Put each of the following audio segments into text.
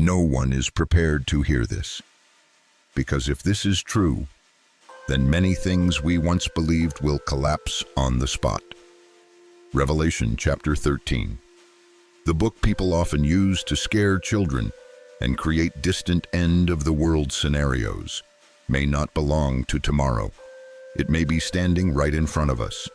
No one is prepared to hear this. Because if this is true, then many things we once believed will collapse on the spot. Revelation chapter 13. The book people often use to scare children and create distant end-of-the-world scenarios may not belong to tomorrow. It may be standing right in front of us,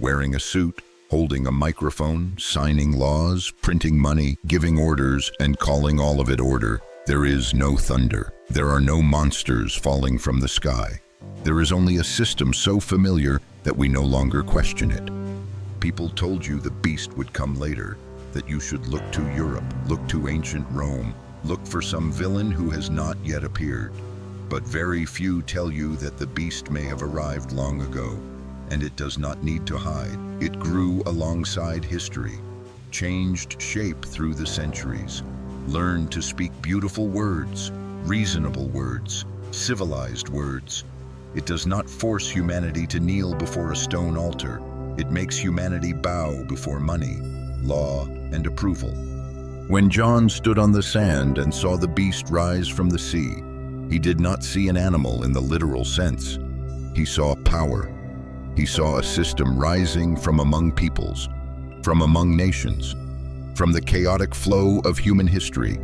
wearing a suit, holding a microphone, signing laws, printing money, giving orders, and calling all of it order. There is no thunder. There are no monsters falling from the sky. There is only a system so familiar that we no longer question it. People told you the beast would come later, that you should look to Europe, look to ancient Rome, look for some villain who has not yet appeared. But very few tell you that the beast may have arrived long ago, and it does not need to hide. It grew alongside history, changed shape through the centuries, learned to speak beautiful words, reasonable words, civilized words. It does not force humanity to kneel before a stone altar. It makes humanity bow before money, law, and approval. When John stood on the sand and saw the beast rise from the sea, he did not see an animal in the literal sense. He saw power. He saw a system rising from among peoples, from among nations, from the chaotic flow of human history.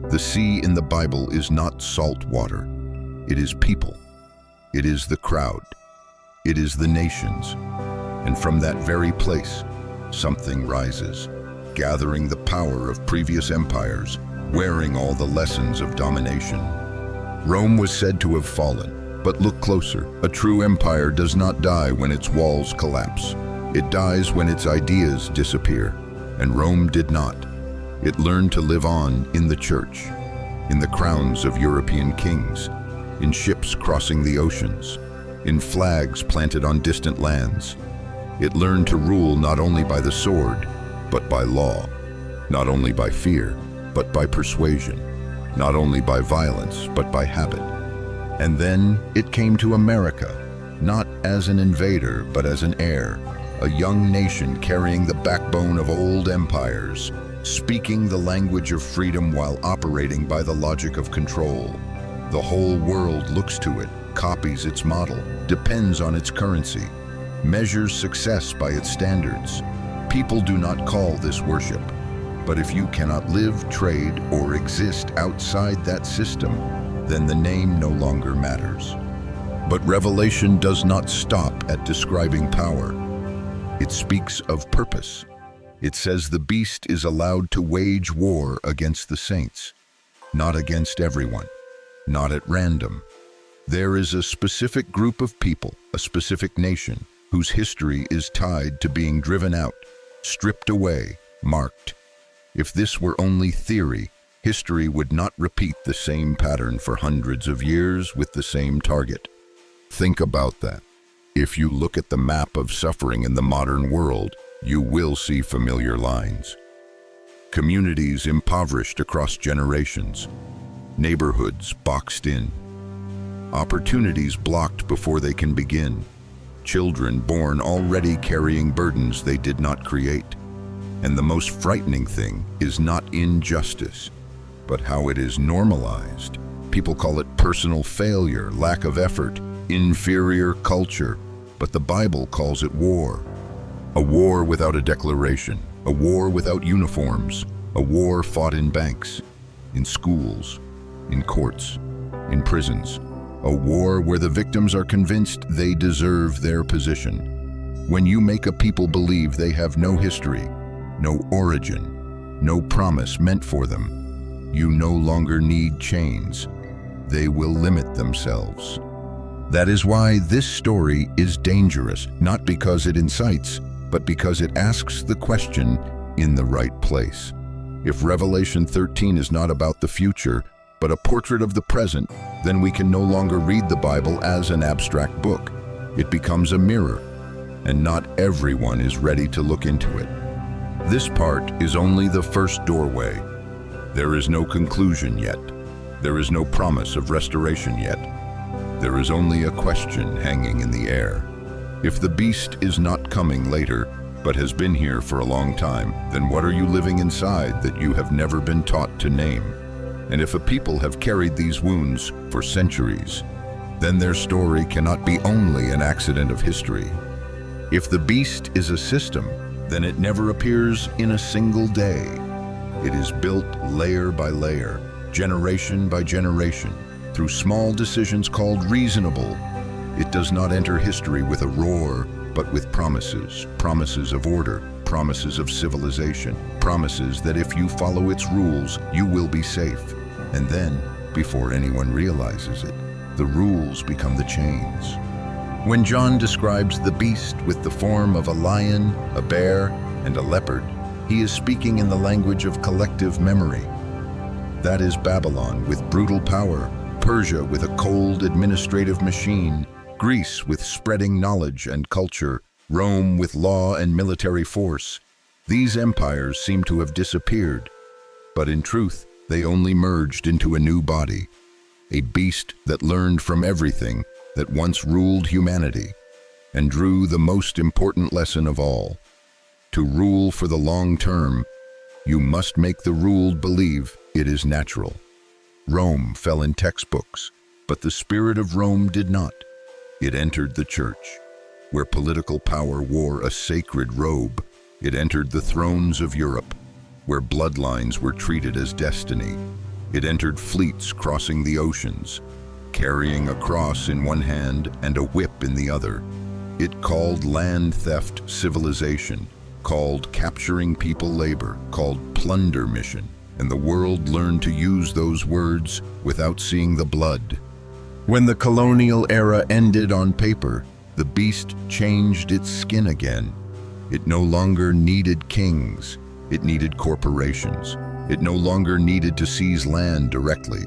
The sea in the Bible is not salt water. It is people. It is the crowd. It is the nations. And from that very place, something rises, gathering the power of previous empires, wearing all the lessons of domination. Rome was said to have fallen, but look closer. A true empire does not die when its walls collapse. It dies when its ideas disappear, and Rome did not. It learned to live on in the church, in the crowns of European kings, in ships crossing the oceans, in flags planted on distant lands. It learned to rule not only by the sword, but by law, not only by fear, but by persuasion, not only by violence, but by habit. And then it came to America, not as an invader, but as an heir, a young nation carrying the backbone of old empires, speaking the language of freedom while operating by the logic of control. The whole world looks to it, copies its model, depends on its currency, measures success by its standards. People do not call this worship, but if you cannot live, trade, or exist outside that system, then the name no longer matters. But Revelation does not stop at describing power. It speaks of purpose. It says the beast is allowed to wage war against the saints, not against everyone, not at random. There is a specific group of people, a specific nation, whose history is tied to being driven out, stripped away, marked. If this were only theory, history would not repeat the same pattern for hundreds of years with the same target. Think about that. If you look at the map of suffering in the modern world, you will see familiar lines. Communities impoverished across generations, neighborhoods boxed in, opportunities blocked before they can begin, children born already carrying burdens they did not create. And the most frightening thing is not injustice, but how it is normalized. People call it personal failure, lack of effort, inferior culture, but the Bible calls it war. A war without a declaration, a war without uniforms, a war fought in banks, in schools, in courts, in prisons, a war where the victims are convinced they deserve their position. When you make a people believe they have no history, no origin, no promise meant for them, you no longer need chains. They will limit themselves. That is why this story is dangerous, not because it incites, but because it asks the question in the right place. If Revelation 13 is not about the future, but a portrait of the present, then we can no longer read the Bible as an abstract book. It becomes a mirror, and not everyone is ready to look into it. This part is only the first doorway. There is no conclusion yet. There is no promise of restoration yet. There is only a question hanging in the air. If the beast is not coming later, but has been here for a long time, then what are you living inside that you have never been taught to name? And if a people have carried these wounds for centuries, then their story cannot be only an accident of history. If the beast is a system, then it never appears in a single day. It is built layer by layer, generation by generation, through small decisions called reasonable. It does not enter history with a roar, but with promises, promises of order, promises of civilization, promises that if you follow its rules, you will be safe. And then, before anyone realizes it, the rules become the chains. When John describes the beast with the form of a lion, a bear, and a leopard, he is speaking in the language of collective memory. That is Babylon with brutal power, Persia with a cold administrative machine, Greece with spreading knowledge and culture, Rome with law and military force. These empires seem to have disappeared, but in truth, they only merged into a new body, a beast that learned from everything that once ruled humanity and drew the most important lesson of all. To rule for the long term, you must make the ruled believe it is natural. Rome fell in textbooks, but the spirit of Rome did not. It entered the church, where political power wore a sacred robe. It entered the thrones of Europe, where bloodlines were treated as destiny. It entered fleets crossing the oceans, carrying a cross in one hand and a whip in the other. It called land theft civilization, called capturing people labor, called plunder mission, and the world learned to use those words without seeing the blood. When the colonial era ended on paper, the beast changed its skin again. It no longer needed kings, it needed corporations. It no longer needed to seize land directly.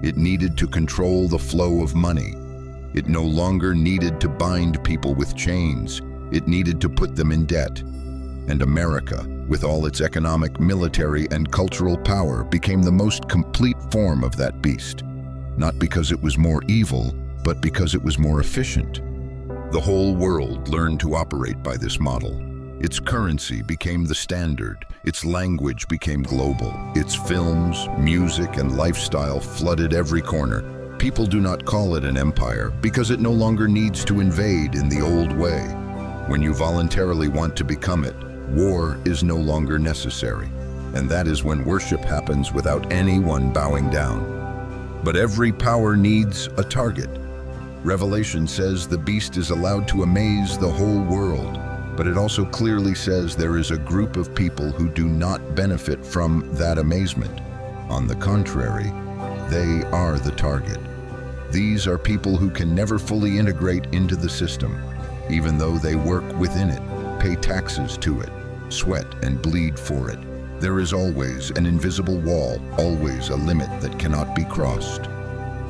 It needed to control the flow of money. It no longer needed to bind people with chains. It needed to put them in debt. And America, with all its economic, military, and cultural power, became the most complete form of that beast. Not because it was more evil, but because it was more efficient. The whole world learned to operate by this model. Its currency became the standard. Its language became global. Its films, music, and lifestyle flooded every corner. People do not call it an empire because it no longer needs to invade in the old way. When you voluntarily want to become it, war is no longer necessary. And that is when worship happens without anyone bowing down. But every power needs a target. Revelation says the beast is allowed to amaze the whole world, but it also clearly says there is a group of people who do not benefit from that amazement. On the contrary, they are the target. These are people who can never fully integrate into the system, even though they work within it, pay taxes to it, sweat and bleed for it. There is always an invisible wall, always a limit that cannot be crossed.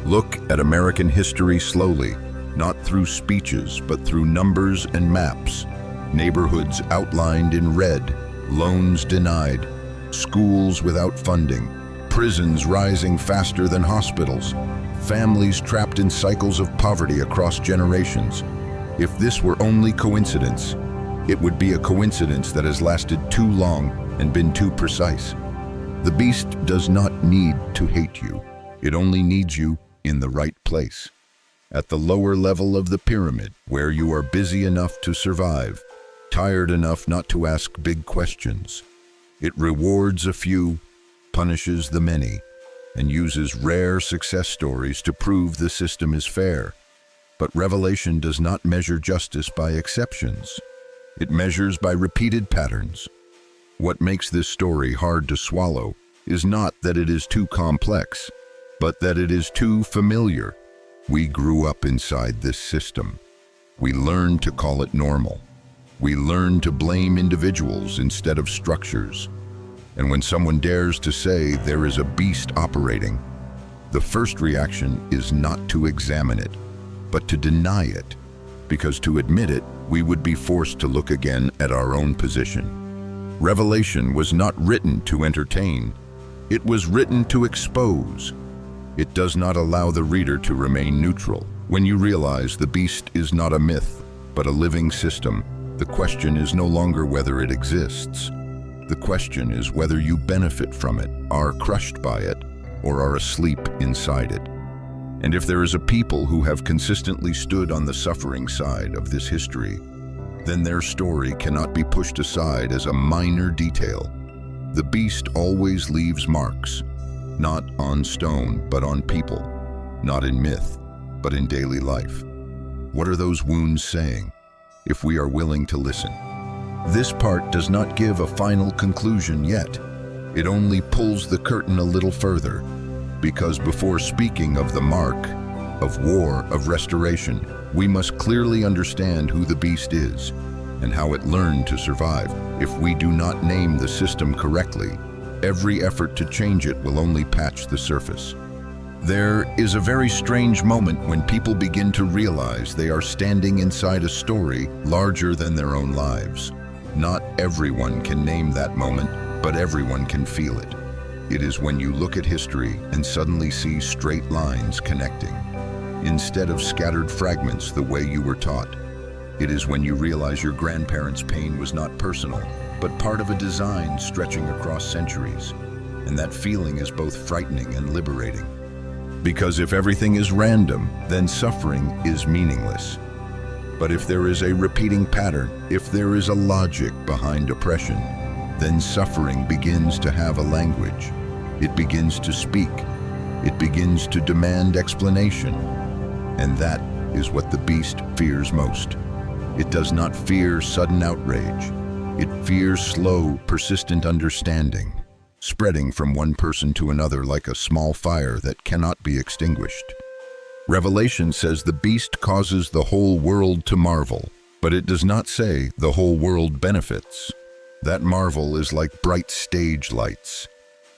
Look at American history slowly, not through speeches, but through numbers and maps. Neighborhoods outlined in red, loans denied, schools without funding, prisons rising faster than hospitals, families trapped in cycles of poverty across generations. If this were only coincidence, it would be a coincidence that has lasted too long and been too precise. The beast does not need to hate you. It only needs you in the right place. At the lower level of the pyramid, where you are busy enough to survive, tired enough not to ask big questions. It rewards a few, punishes the many, and uses rare success stories to prove the system is fair. But Revelation does not measure justice by exceptions. It measures by repeated patterns. What makes this story hard to swallow is not that it is too complex, but that it is too familiar. We grew up inside this system. We learned to call it normal. We learn to blame individuals instead of structures. And when someone dares to say there is a beast operating, the first reaction is not to examine it, but to deny it, because to admit it, we would be forced to look again at our own position. Revelation was not written to entertain. It was written to expose. It does not allow the reader to remain neutral. When you realize the beast is not a myth, but a living system, the question is no longer whether it exists. The question is whether you benefit from it, are crushed by it, or are asleep inside it. And if there is a people who have consistently stood on the suffering side of this history, then their story cannot be pushed aside as a minor detail. The beast always leaves marks, not on stone, but on people, not in myth, but in daily life. What are those wounds saying, if we are willing to listen? This part does not give a final conclusion yet. It only pulls the curtain a little further, because before speaking of the mark, of war, of restoration, we must clearly understand who the beast is and how it learned to survive. If we do not name the system correctly, every effort to change it will only patch the surface. There is a very strange moment when people begin to realize they are standing inside a story larger than their own lives. Not everyone can name that moment, but everyone can feel it. It is when you look at history and suddenly see straight lines connecting, instead of scattered fragments the way you were taught. It is when you realize your grandparents' pain was not personal, but part of a design stretching across centuries. And that feeling is both frightening and liberating. Because if everything is random, then suffering is meaningless. But if there is a repeating pattern, if there is a logic behind oppression, then suffering begins to have a language. It begins to speak. It begins to demand explanation. And that is what the beast fears most. It does not fear sudden outrage. It fears slow, persistent understanding, spreading from one person to another like a small fire that cannot be extinguished. Revelation says the beast causes the whole world to marvel, but it does not say the whole world benefits. That marvel is like bright stage lights,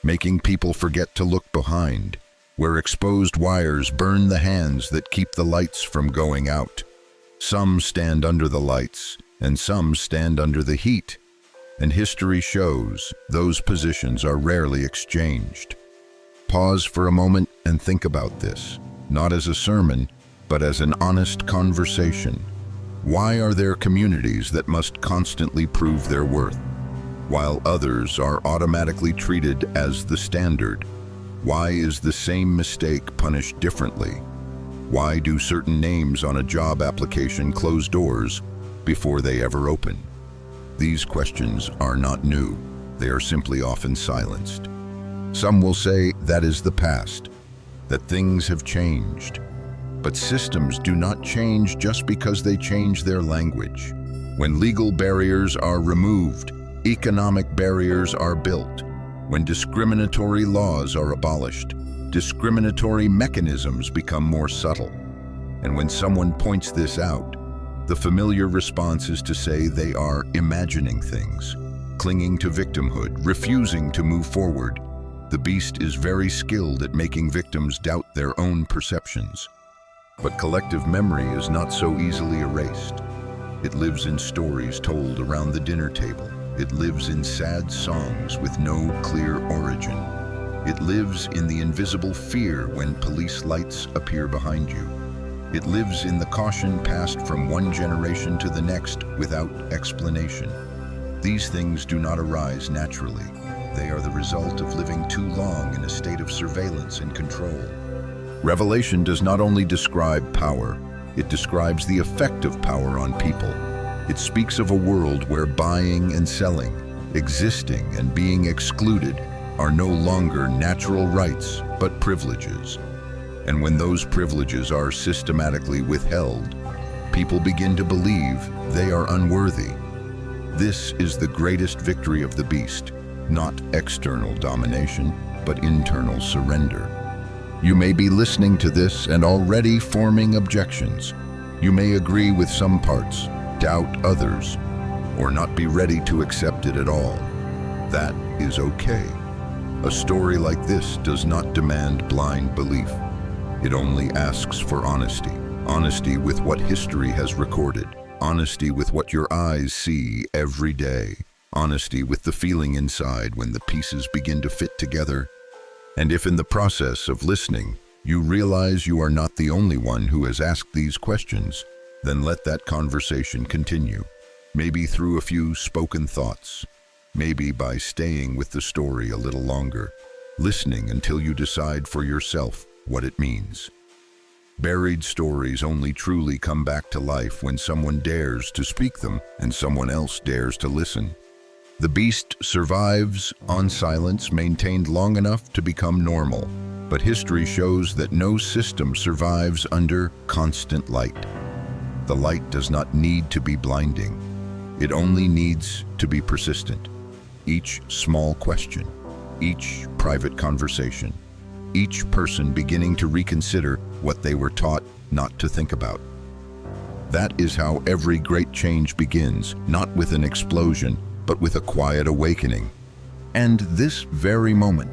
making people forget to look behind, where exposed wires burn the hands that keep the lights from going out. Some stand under the lights, and some stand under the heat. And history shows those positions are rarely exchanged. Pause for a moment and think about this, not as a sermon, but as an honest conversation. Why are there communities that must constantly prove their worth, while others are automatically treated as the standard? Why is the same mistake punished differently? Why do certain names on a job application close doors before they ever open? These questions are not new. They are simply often silenced. Some will say that is the past, that things have changed. But systems do not change just because they change their language. When legal barriers are removed, economic barriers are built. When discriminatory laws are abolished, discriminatory mechanisms become more subtle. And when someone points this out, the familiar response is to say they are imagining things, clinging to victimhood, refusing to move forward. The beast is very skilled at making victims doubt their own perceptions. But collective memory is not so easily erased. It lives in stories told around the dinner table. It lives in sad songs with no clear origin. It lives in the invisible fear when police lights appear behind you. It lives in the caution passed from one generation to the next without explanation. These things do not arise naturally. They are the result of living too long in a state of surveillance and control. Revelation does not only describe power, it describes the effect of power on people. It speaks of a world where buying and selling, existing and being excluded, are no longer natural rights, but privileges. And when those privileges are systematically withheld, people begin to believe they are unworthy. This is the greatest victory of the beast, not external domination, but internal surrender. You may be listening to this and already forming objections. You may agree with some parts, doubt others, or not be ready to accept it at all. That is okay. A story like this does not demand blind belief. It only asks for honesty. Honesty with what history has recorded. Honesty with what your eyes see every day. Honesty with the feeling inside when the pieces begin to fit together. And if in the process of listening, you realize you are not the only one who has asked these questions, then let that conversation continue. Maybe through a few spoken thoughts. Maybe by staying with the story a little longer. listening until you decide for yourself what it means. Buried stories only truly come back to life when someone dares to speak them and someone else dares to listen. The beast survives on silence maintained long enough to become normal, but history shows that no system survives under constant light. The light does not need to be blinding. It only needs to be persistent. Each small question, each private conversation, each person beginning to reconsider what they were taught not to think about. That is how every great change begins, not with an explosion, but with a quiet awakening. And this very moment,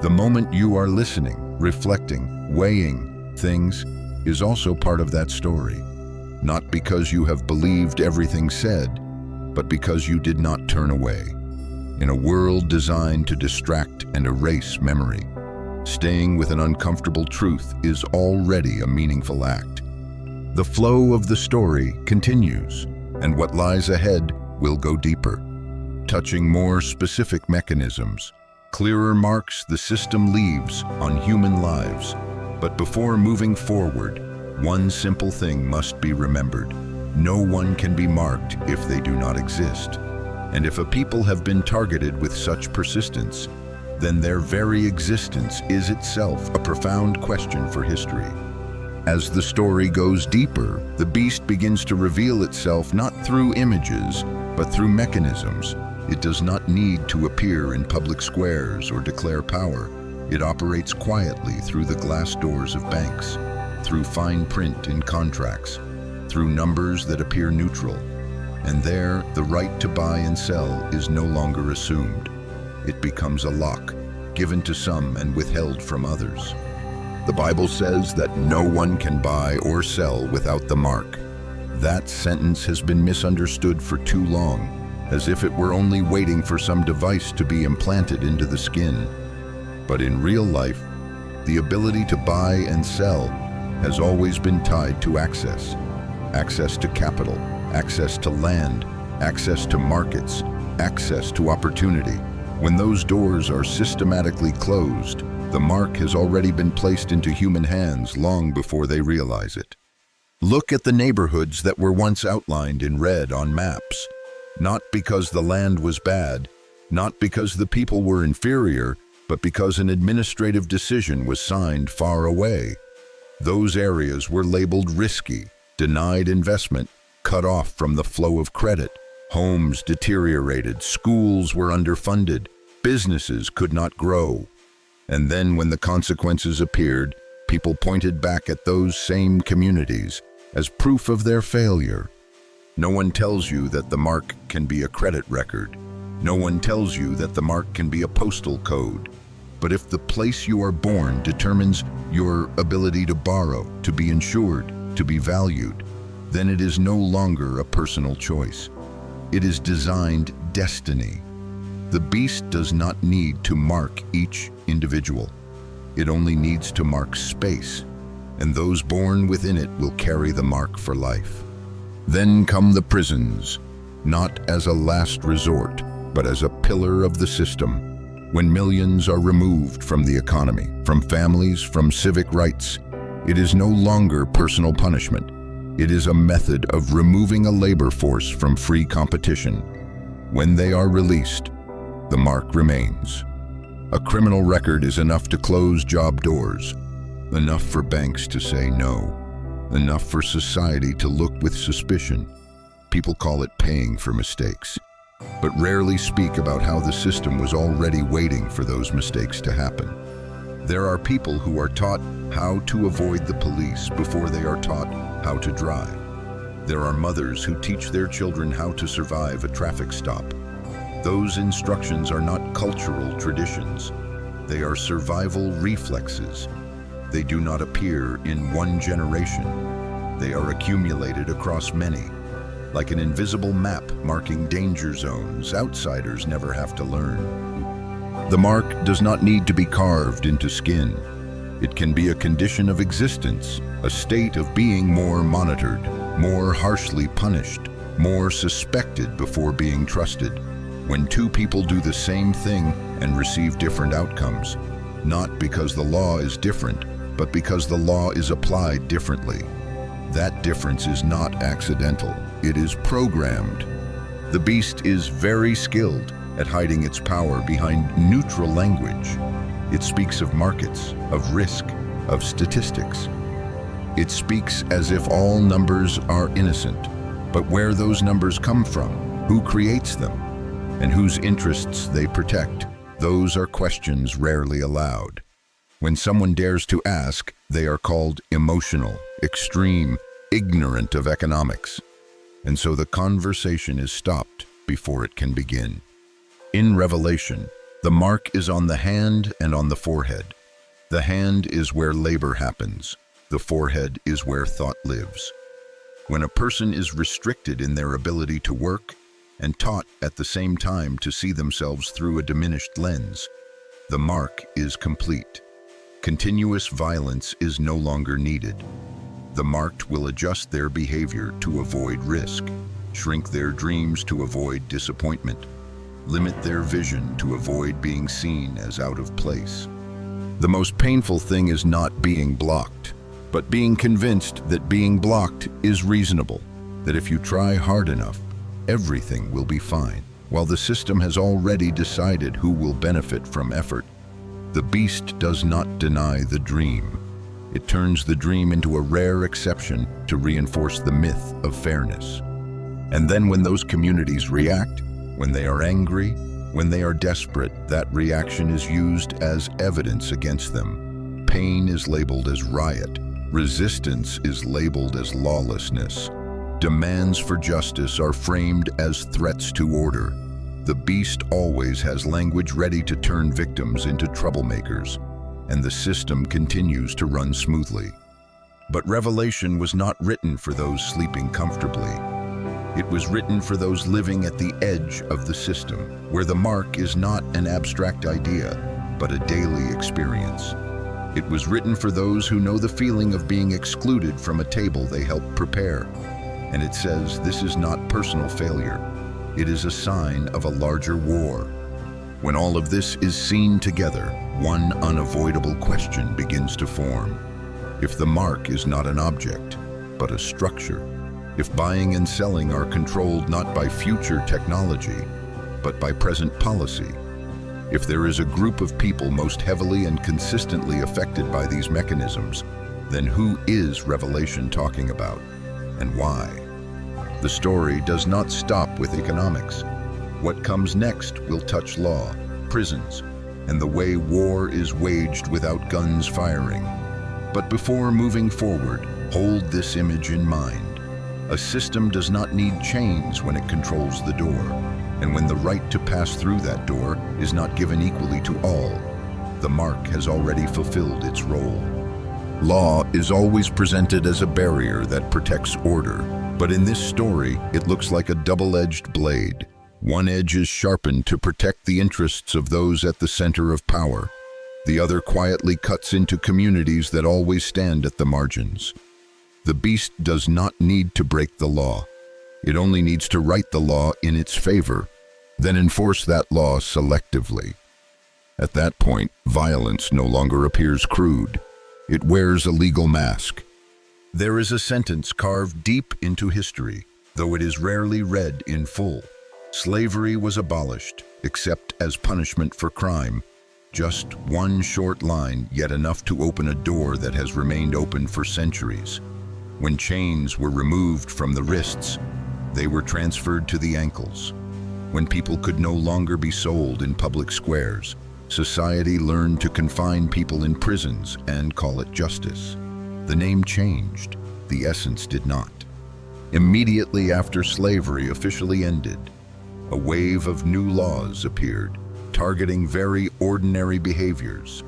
the moment you are listening, reflecting, weighing things, is also part of that story. Not because you have believed everything said, but because you did not turn away. In a world designed to distract and erase memory, staying with an uncomfortable truth is already a meaningful act. The flow of the story continues, and what lies ahead will go deeper, touching more specific mechanisms, clearer marks the system leaves on human lives. But before moving forward, one simple thing must be remembered. No one can be marked if they do not exist. And if a people have been targeted with such persistence, then their very existence is itself a profound question for history. As the story goes deeper, the beast begins to reveal itself not through images, but through mechanisms. It does not need to appear in public squares or declare power. It operates quietly through the glass doors of banks, through fine print in contracts, through numbers that appear neutral. And there, the right to buy and sell is no longer assumed. It becomes a lock, given to some and withheld from others. The Bible says that no one can buy or sell without the mark. That sentence has been misunderstood for too long, as if it were only waiting for some device to be implanted into the skin. But in real life, the ability to buy and sell has always been tied to access. Access to capital, access to land, access to markets, access to opportunity. When those doors are systematically closed, the mark has already been placed into human hands long before they realize it. Look at the neighborhoods that were once outlined in red on maps. Not because the land was bad, not because the people were inferior, but because an administrative decision was signed far away. Those areas were labeled risky, denied investment, cut off from the flow of credit. Homes deteriorated, schools were underfunded, businesses could not grow. And then when the consequences appeared, people pointed back at those same communities as proof of their failure. No one tells you that the mark can be a credit record. No one tells you that the mark can be a postal code. But if the place you are born determines your ability to borrow, to be insured, to be valued, then it is no longer a personal choice. It is designed destiny. The beast does not need to mark each individual. It only needs to mark space, and those born within it will carry the mark for life. Then come the prisons, not as a last resort, but as a pillar of the system. When millions are removed from the economy, from families, from civic rights, it is no longer personal punishment. It is a method of removing a labor force from free competition. When they are released, the mark remains. A criminal record is enough to close job doors, enough for banks to say no, enough for society to look with suspicion. People call it paying for mistakes, but rarely speak about how the system was already waiting for those mistakes to happen. There are people who are taught how to avoid the police before they are taught how to drive. There are mothers who teach their children how to survive a traffic stop. Those instructions are not cultural traditions. They are survival reflexes. They do not appear in one generation. They are accumulated across many. Like an invisible map marking danger zones, outsiders never have to learn. The mark does not need to be carved into skin. It can be a condition of existence, a state of being more monitored, more harshly punished, more suspected before being trusted. When two people do the same thing and receive different outcomes, not because the law is different, but because the law is applied differently. That difference is not accidental, it is programmed. The beast is very skilled at hiding its power behind neutral language. It speaks of markets, of risk, of statistics. It speaks as if all numbers are innocent, but where those numbers come from, who creates them, and whose interests they protect, those are questions rarely allowed. When someone dares to ask, they are called emotional, extreme, ignorant of economics. And so the conversation is stopped before it can begin. In Revelation, the mark is on the hand and on the forehead. The hand is where labor happens. The forehead is where thought lives. When a person is restricted in their ability to work and taught at the same time to see themselves through a diminished lens, the mark is complete. Continuous violence is no longer needed. The marked will adjust their behavior to avoid risk, shrink their dreams to avoid disappointment, limit their vision to avoid being seen as out of place. The most painful thing is not being blocked, but being convinced that being blocked is reasonable, that if you try hard enough, everything will be fine, while the system has already decided who will benefit from effort. The beast does not deny the dream. It turns the dream into a rare exception to reinforce the myth of fairness. And then when those communities react, when they are angry, when they are desperate, that reaction is used as evidence against them. Pain is labeled as riot. Resistance is labeled as lawlessness. Demands for justice are framed as threats to order. The beast always has language ready to turn victims into troublemakers, and the system continues to run smoothly. But Revelation was not written for those sleeping comfortably. It was written for those living at the edge of the system, where the mark is not an abstract idea, but a daily experience. It was written for those who know the feeling of being excluded from a table they helped prepare. And it says this is not personal failure. It is a sign of a larger war. When all of this is seen together, one unavoidable question begins to form. If the mark is not an object, but a structure, if buying and selling are controlled not by future technology, but by present policy, if there is a group of people most heavily and consistently affected by these mechanisms, then who is Revelation talking about, and why? The story does not stop with economics. What comes next will touch law, prisons, and the way war is waged without guns firing. But before moving forward, hold this image in mind. A system does not need chains when it controls the door, and when the right to pass through that door is not given equally to all, the mark has already fulfilled its role. Law is always presented as a barrier that protects order, but in this story, it looks like a double-edged blade. One edge is sharpened to protect the interests of those at the center of power. The other quietly cuts into communities that always stand at the margins. The beast does not need to break the law. It only needs to write the law in its favor, then enforce that law selectively. At that point, violence no longer appears crude. It wears a legal mask. There is a sentence carved deep into history, though it is rarely read in full. Slavery was abolished, except as punishment for crime. Just one short line, yet enough to open a door that has remained open for centuries. When chains were removed from the wrists, they were transferred to the ankles. When people could no longer be sold in public squares, society learned to confine people in prisons and call it justice. The name changed, the essence did not. Immediately after slavery officially ended, a wave of new laws appeared, targeting very ordinary behaviors.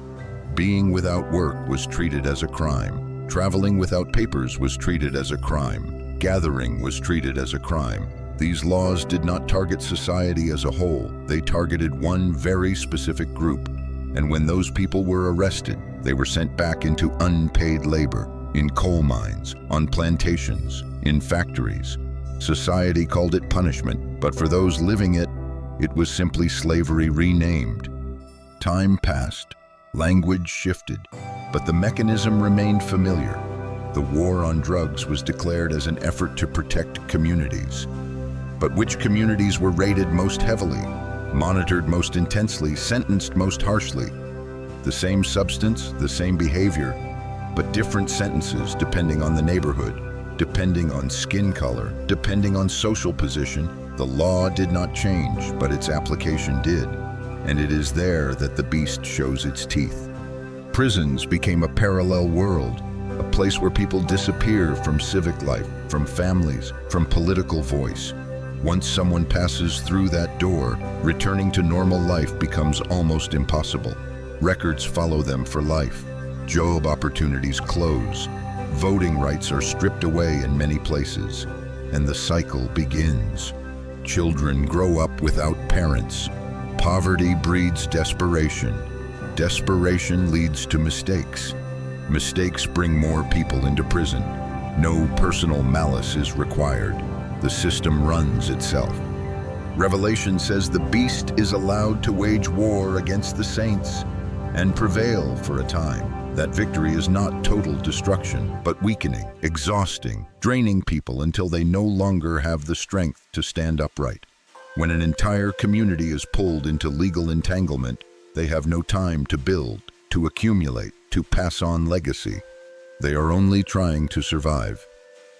Being without work was treated as a crime. Traveling without papers was treated as a crime. Gathering was treated as a crime. These laws did not target society as a whole. They targeted one very specific group. And when those people were arrested, they were sent back into unpaid labor, in coal mines, on plantations, in factories. Society called it punishment, but for those living it, it was simply slavery renamed. Time passed. Language shifted, but the mechanism remained familiar. The war on drugs was declared as an effort to protect communities. But which communities were rated most heavily, monitored most intensely, sentenced most harshly? The same substance, the same behavior, but different sentences depending on the neighborhood, depending on skin color, depending on social position. The law did not change, but its application did. And it is there that the beast shows its teeth. Prisons became a parallel world, a place where people disappear from civic life, from families, from political voice. Once someone passes through that door, returning to normal life becomes almost impossible. Records follow them for life. Job opportunities close. Voting rights are stripped away in many places, and the cycle begins. Children grow up without parents. Poverty breeds desperation. Desperation leads to mistakes. Mistakes bring more people into prison. No personal malice is required. The system runs itself. Revelation says the beast is allowed to wage war against the saints and prevail for a time. That victory is not total destruction, but weakening, exhausting, draining people until they no longer have the strength to stand upright. When an entire community is pulled into legal entanglement, they have no time to build, to accumulate, to pass on legacy. They are only trying to survive.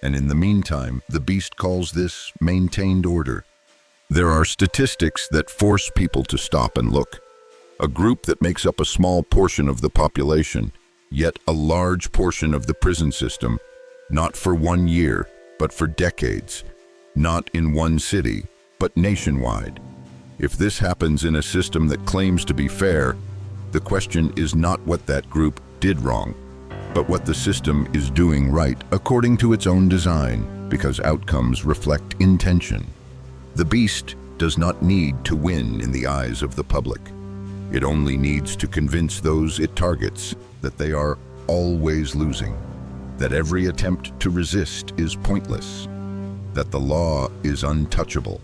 And in the meantime, the beast calls this maintained order. There are statistics that force people to stop and look. A group that makes up a small portion of the population, yet a large portion of the prison system, not for 1 year, but for decades, not in one city, but nationwide. If this happens in a system that claims to be fair, the question is not what that group did wrong, but what the system is doing right according to its own design, because outcomes reflect intention. The beast does not need to win in the eyes of the public. It only needs to convince those it targets that they are always losing, that every attempt to resist is pointless, that the law is untouchable.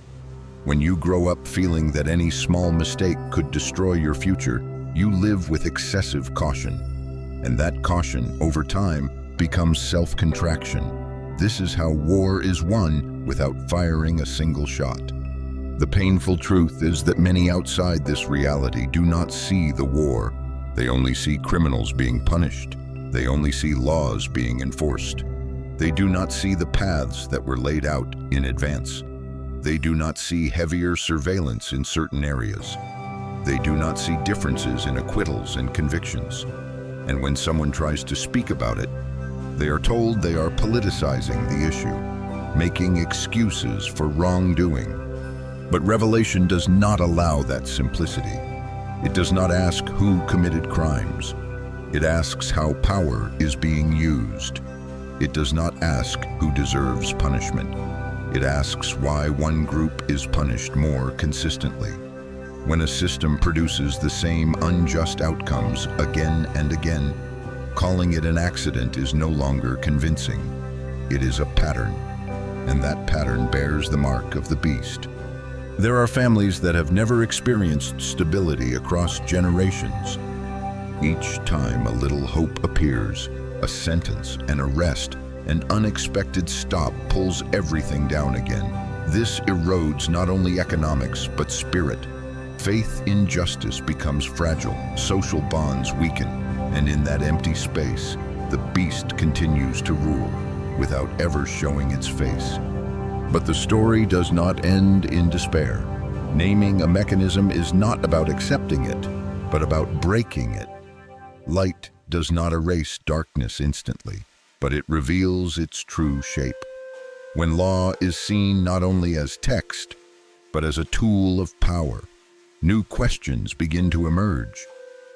When you grow up feeling that any small mistake could destroy your future, you live with excessive caution. And that caution, over time, becomes self-contraction. This is how war is won without firing a single shot. The painful truth is that many outside this reality do not see the war. They only see criminals being punished. They only see laws being enforced. They do not see the paths that were laid out in advance. They do not see heavier surveillance in certain areas. They do not see differences in acquittals and convictions. And when someone tries to speak about it, they are told they are politicizing the issue, making excuses for wrongdoing. But Revelation does not allow that simplicity. It does not ask who committed crimes. It asks how power is being used. It does not ask who deserves punishment. It asks why one group is punished more consistently. When a system produces the same unjust outcomes again and again, calling it an accident is no longer convincing. It is a pattern, and that pattern bears the mark of the beast. There are families that have never experienced stability across generations. Each time a little hope appears, a sentence, an arrest, an unexpected stop pulls everything down again. This erodes not only economics, but spirit. Faith in justice becomes fragile, social bonds weaken, and in that empty space, the beast continues to rule, without ever showing its face. But the story does not end in despair. Naming a mechanism is not about accepting it, but about breaking it. Light does not erase darkness instantly, but it reveals its true shape. When law is seen not only as text, but as a tool of power, new questions begin to emerge.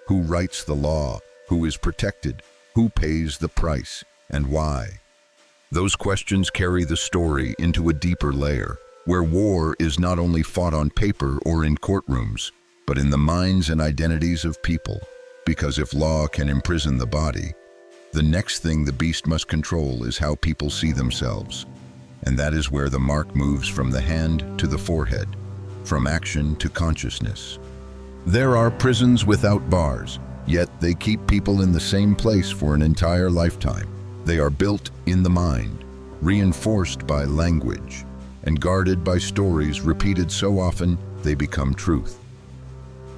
Who writes the law? Who is protected? Who pays the price? And why? Those questions carry the story into a deeper layer, where war is not only fought on paper or in courtrooms, but in the minds and identities of people. Because if law can imprison the body, the next thing the beast must control is how people see themselves. And that is where the mark moves from the hand to the forehead, from action to consciousness. There are prisons without bars, Yet they keep people in the same place for an entire lifetime. They are built in the mind, reinforced by language, and guarded by stories repeated so often they become truth.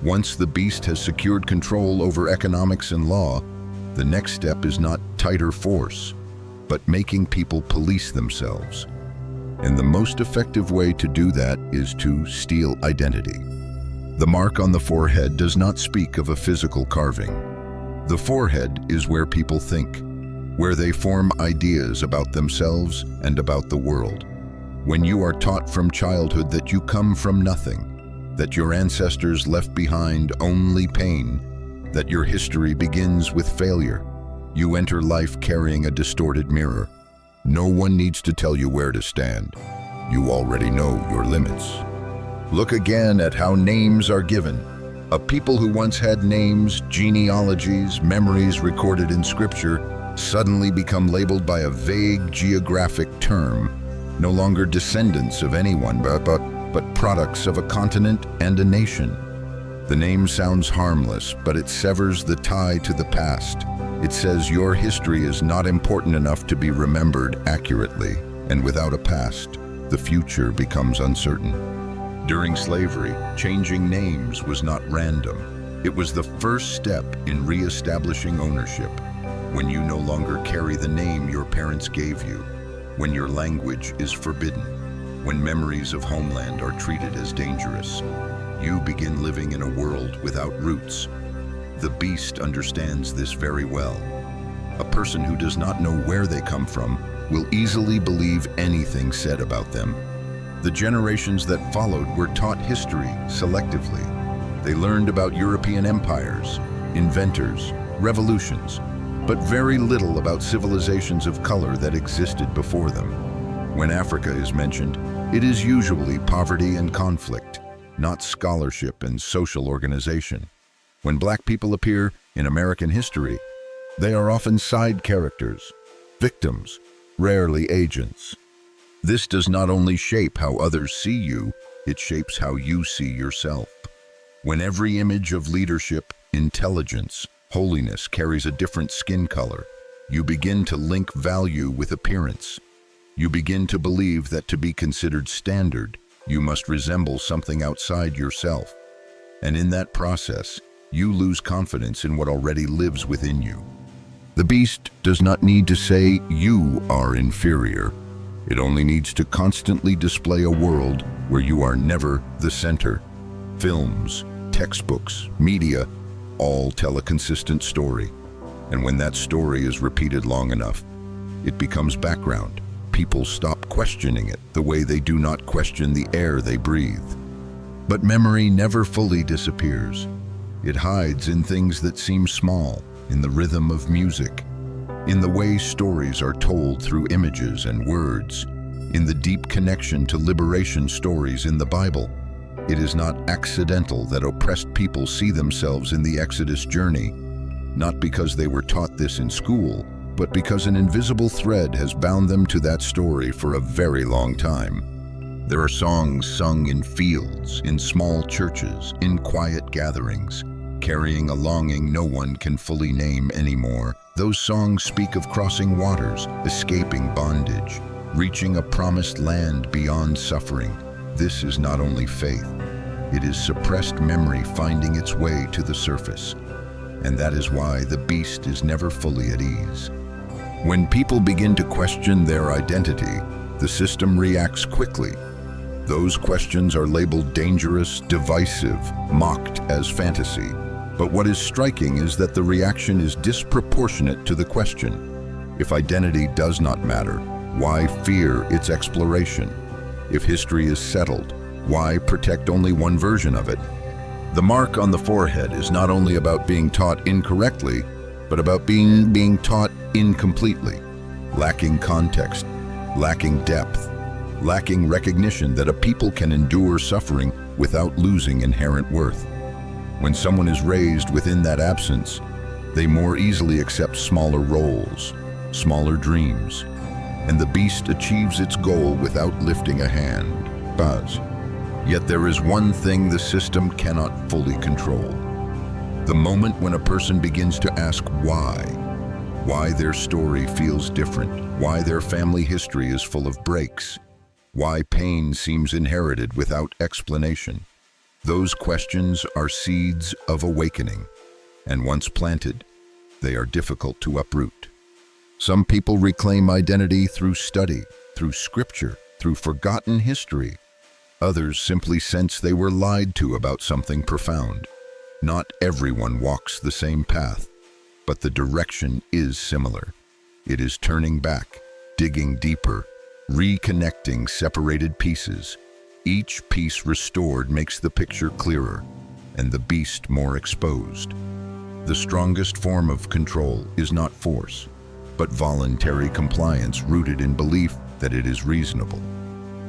Once the beast has secured control over economics and law, the next step is not tighter force, but making people police themselves. And the most effective way to do that is to steal identity. The mark on the forehead does not speak of a physical carving. The forehead is where people think, where they form ideas about themselves and about the world. When you are taught from childhood that you come from nothing, that your ancestors left behind only pain, that your history begins with failure, you enter life carrying a distorted mirror. No one needs to tell you where to stand. You already know your limits. Look again at how names are given. A people who once had names, genealogies, memories recorded in scripture, suddenly become labeled by a vague geographic term, no longer descendants of anyone, but products of a continent and a nation. The name sounds harmless, but it severs the tie to the past. It says your history is not important enough to be remembered accurately, and without a past, the future becomes uncertain. During slavery, changing names was not random. It was the first step in re-establishing ownership. When you no longer carry the name your parents gave you, when your language is forbidden, when memories of homeland are treated as dangerous, you begin living in a world without roots. The beast understands this very well. A person who does not know where they come from will easily believe anything said about them. The generations that followed were taught history selectively. They learned about European empires, inventors, revolutions, but very little about civilizations of color that existed before them. When Africa is mentioned, it is usually poverty and conflict, not scholarship and social organization. When Black people appear in American history, they are often side characters, victims, rarely agents. This does not only shape how others see you, it shapes how you see yourself. When every image of leadership, intelligence, holiness carries a different skin color, you begin to link value with appearance. You begin to believe that to be considered standard, you must resemble something outside yourself. And in that process, you lose confidence in what already lives within you. The beast does not need to say you are inferior. It only needs to constantly display a world where you are never the center. Films, textbooks, media, all tell a consistent story. And when that story is repeated long enough, it becomes background. People stop questioning it the way they do not question the air they breathe. But memory never fully disappears. It hides in things that seem small, in the rhythm of music, in the way stories are told through images and words, in the deep connection to liberation stories in the Bible. It is not accidental that oppressed people see themselves in the Exodus journey, not because they were taught this in school, but because an invisible thread has bound them to that story for a very long time. There are songs sung in fields, in small churches, in quiet gatherings, carrying a longing no one can fully name anymore. Those songs speak of crossing waters, escaping bondage, reaching a promised land beyond suffering. This is not only faith, it is suppressed memory finding its way to the surface. And that is why the beast is never fully at ease. When people begin to question their identity, the system reacts quickly. Those questions are labeled dangerous, divisive, mocked as fantasy. But what is striking is that the reaction is disproportionate to the question. If identity does not matter, why fear its exploration? If history is settled, why protect only one version of it? The mark on the forehead is not only about being taught incorrectly, but about being taught incompletely, lacking context, lacking depth, lacking recognition that a people can endure suffering without losing inherent worth. When someone is raised within that absence, they more easily accept smaller roles, smaller dreams, and the beast achieves its goal without lifting a hand. Yet there is one thing the system cannot fully control: The moment when a person begins to ask why their story feels different, why their family history is full of breaks, why pain seems inherited without explanation. Those questions are seeds of awakening, and once planted, they are difficult to uproot. Some people reclaim identity through study, through scripture, through forgotten history. Others simply sense they were lied to about something profound. Not everyone walks the same path, but the direction is similar. It is turning back, digging deeper, reconnecting separated pieces. Each piece restored makes the picture clearer and the beast more exposed. The strongest form of control is not force, but voluntary compliance rooted in belief that it is reasonable.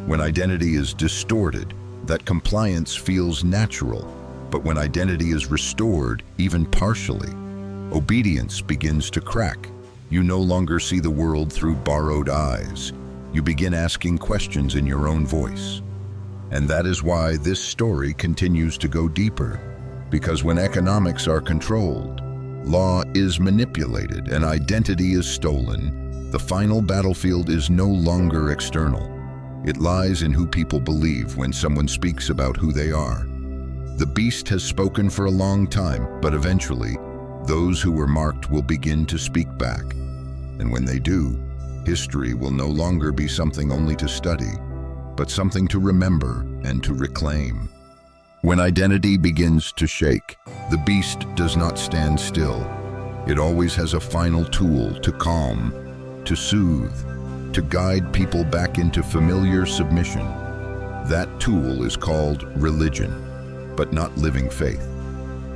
When identity is distorted, that compliance feels natural, but when identity is restored, even partially, obedience begins to crack. You no longer see the world through borrowed eyes. You begin asking questions in your own voice. And that is why this story continues to go deeper, because when economics are controlled, law is manipulated, and identity is stolen, the final battlefield is no longer external. It lies in who people believe when someone speaks about who they are. The beast has spoken for a long time, but eventually, those who were marked will begin to speak back. And when they do, history will no longer be something only to study, but something to remember and to reclaim. When identity begins to shake, the beast does not stand still. It always has a final tool to calm, to soothe, to guide people back into familiar submission. That tool is called religion, but not living faith.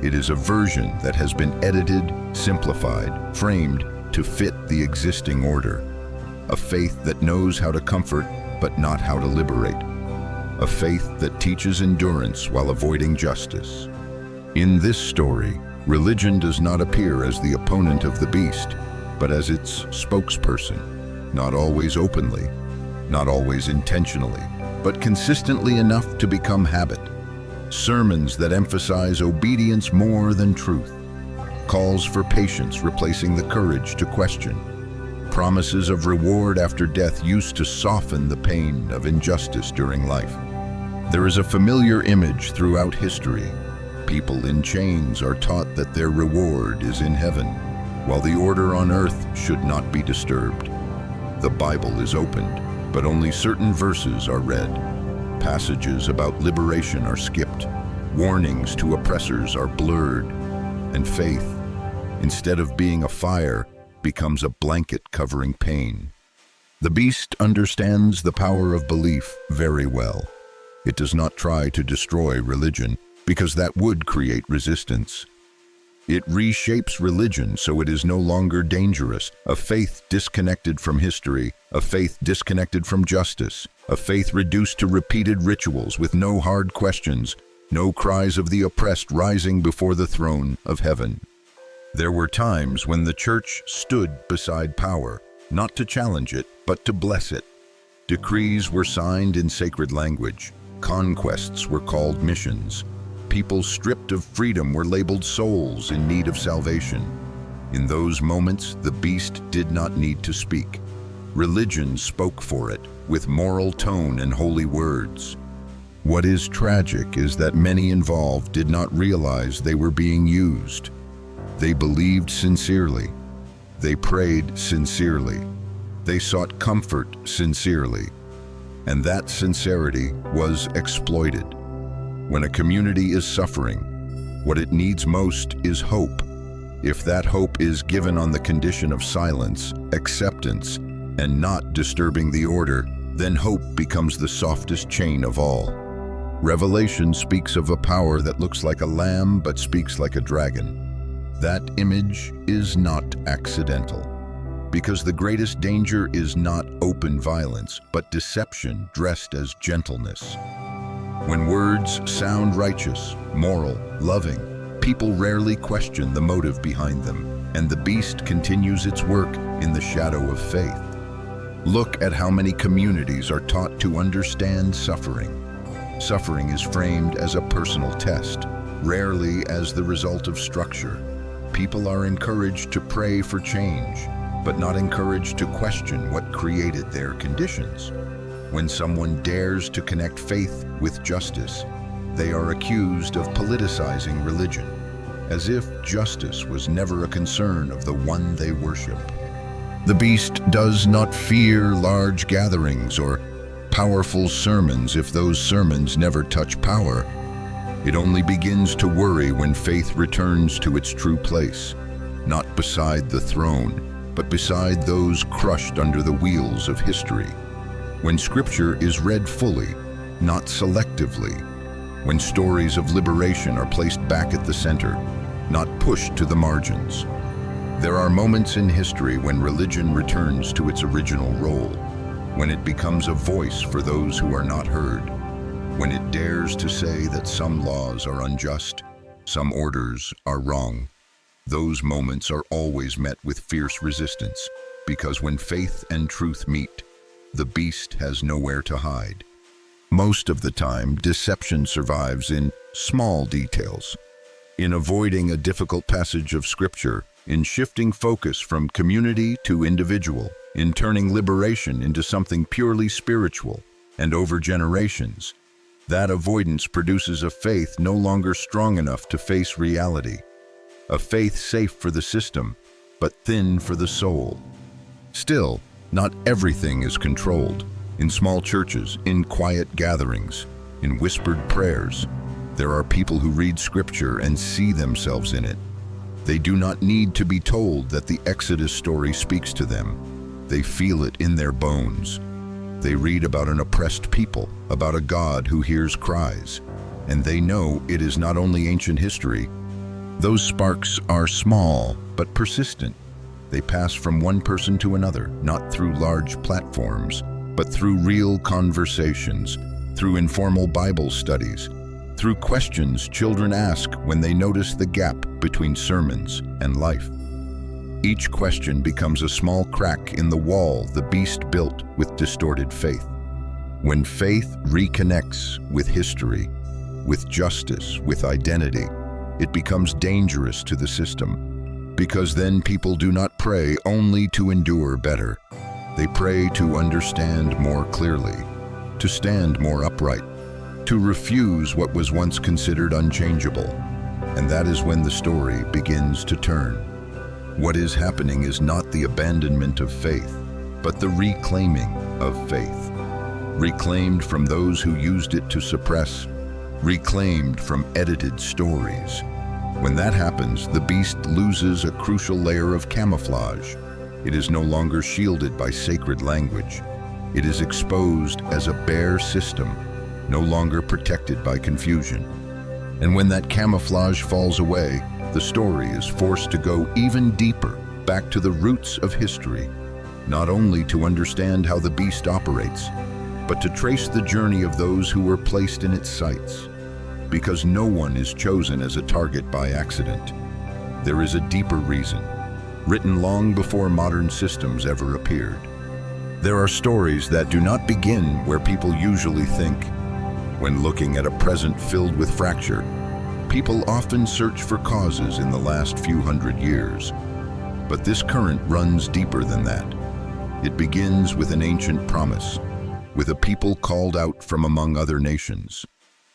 It is a version that has been edited, simplified, framed to fit the existing order. A faith that knows how to comfort, but not how to liberate. A faith that teaches endurance while avoiding justice. In this story, religion does not appear as the opponent of the beast, but as its spokesperson, not always openly, not always intentionally, but consistently enough to become habit. Sermons that emphasize obedience more than truth. Calls for patience replacing the courage to question. Promises of reward after death used to soften the pain of injustice during life. There is a familiar image throughout history. People in chains are taught that their reward is in heaven, while the order on earth should not be disturbed. The Bible is opened, but only certain verses are read. Passages about liberation are skipped. Warnings to oppressors are blurred. And faith, instead of being a fire, becomes a blanket covering pain. The beast understands the power of belief very well. It does not try to destroy religion, because that would create resistance. It reshapes religion so it is no longer dangerous, a faith disconnected from history, a faith disconnected from justice, a faith reduced to repeated rituals with no hard questions, no cries of the oppressed rising before the throne of heaven. There were times when the church stood beside power, not to challenge it, but to bless it. Decrees were signed in sacred language. Conquests were called missions. People stripped of freedom were labeled souls in need of salvation. In those moments, the beast did not need to speak. Religion spoke for it, with moral tone and holy words. What is tragic is that many involved did not realize they were being used. They believed sincerely. They prayed sincerely. They sought comfort sincerely. And that sincerity was exploited. When a community is suffering, what it needs most is hope. If that hope is given on the condition of silence, acceptance, and not disturbing the order, then hope becomes the softest chain of all. Revelation speaks of a power that looks like a lamb but speaks like a dragon. That image is not accidental, because the greatest danger is not open violence, but deception dressed as gentleness. When words sound righteous, moral, loving, people rarely question the motive behind them, and the beast continues its work in the shadow of faith. Look at how many communities are taught to understand suffering. Suffering is framed as a personal test, rarely as the result of structure. People are encouraged to pray for change, but not encouraged to question what created their conditions. When someone dares to connect faith with justice, they are accused of politicizing religion, as if justice was never a concern of the one they worship. The beast does not fear large gatherings or powerful sermons if those sermons never touch power. It only begins to worry when faith returns to its true place, not beside the throne, but beside those crushed under the wheels of history. When Scripture is read fully, not selectively, when stories of liberation are placed back at the center, not pushed to the margins. There are moments in history when religion returns to its original role, when it becomes a voice for those who are not heard, when it dares to say that some laws are unjust, some orders are wrong. Those moments are always met with fierce resistance, because when faith and truth meet, the beast has nowhere to hide. Most of the time, deception survives in small details, in avoiding a difficult passage of Scripture, in shifting focus from community to individual, in turning liberation into something purely spiritual, and over generations. That avoidance produces a faith no longer strong enough to face reality, a faith safe for the system, but thin for the soul. Still, not everything is controlled. In small churches, in quiet gatherings, in whispered prayers, there are people who read Scripture and see themselves in it. They do not need to be told that the Exodus story speaks to them. They feel it in their bones. They read about an oppressed people, about a God who hears cries, and they know it is not only ancient history. Those sparks are small but persistent. They pass from one person to another, not through large platforms, but through real conversations, through informal Bible studies, through questions children ask when they notice the gap between sermons and life. Each question becomes a small crack in the wall the beast built with distorted faith. When faith reconnects with history, with justice, with identity, it becomes dangerous to the system, because then people do not pray only to endure better. They pray to understand more clearly, to stand more upright, to refuse what was once considered unchangeable. And that is when the story begins to turn. What is happening is not the abandonment of faith, but the reclaiming of faith. Reclaimed from those who used it to suppress, reclaimed from edited stories. When that happens, the beast loses a crucial layer of camouflage. It is no longer shielded by sacred language. It is exposed as a bare system, no longer protected by confusion. And when that camouflage falls away, the story is forced to go even deeper, back to the roots of history, not only to understand how the beast operates, but to trace the journey of those who were placed in its sights. Because no one is chosen as a target by accident. There is a deeper reason, written long before modern systems ever appeared. There are stories that do not begin where people usually think. When looking at a present filled with fracture, people often search for causes in the last few hundred years. But this current runs deeper than that. It begins with an ancient promise, with a people called out from among other nations,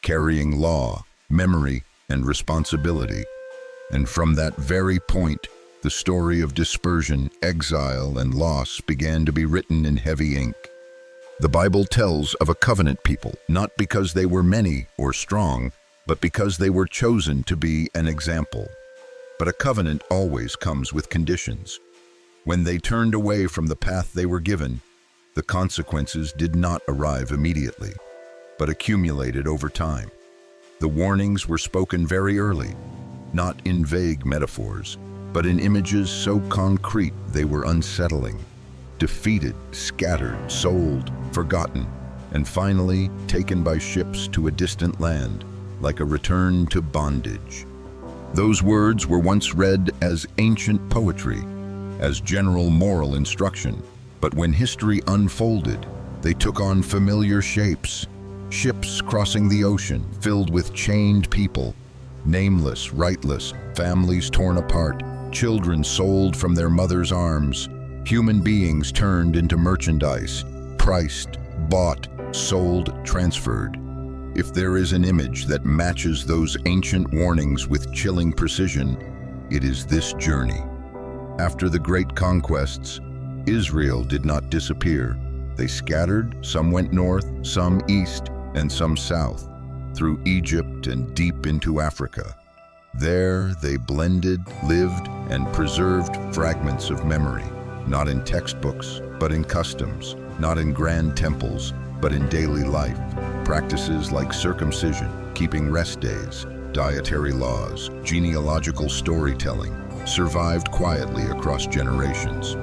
carrying law, memory, and responsibility. And from that very point, the story of dispersion, exile, and loss began to be written in heavy ink. The Bible tells of a covenant people, not because they were many or strong, but because they were chosen to be an example. But a covenant always comes with conditions. When they turned away from the path they were given, the consequences did not arrive immediately, but accumulated over time. The warnings were spoken very early, not in vague metaphors, but in images so concrete they were unsettling. Defeated, scattered, sold, forgotten, and finally taken by ships to a distant land, like a return to bondage. Those words were once read as ancient poetry, as general moral instruction, but when history unfolded, they took on familiar shapes. Ships crossing the ocean, filled with chained people, nameless, rightless, families torn apart, children sold from their mother's arms, human beings turned into merchandise, priced, bought, sold, transferred. If there is an image that matches those ancient warnings with chilling precision, it is this journey. After the great conquests, Israel did not disappear. They scattered, some went north, some east, and some south, through Egypt and deep into Africa. There they blended, lived, and preserved fragments of memory, not in textbooks, but in customs, not in grand temples, but in daily life. Practices like circumcision, keeping rest days, dietary laws, genealogical storytelling survived quietly across generations.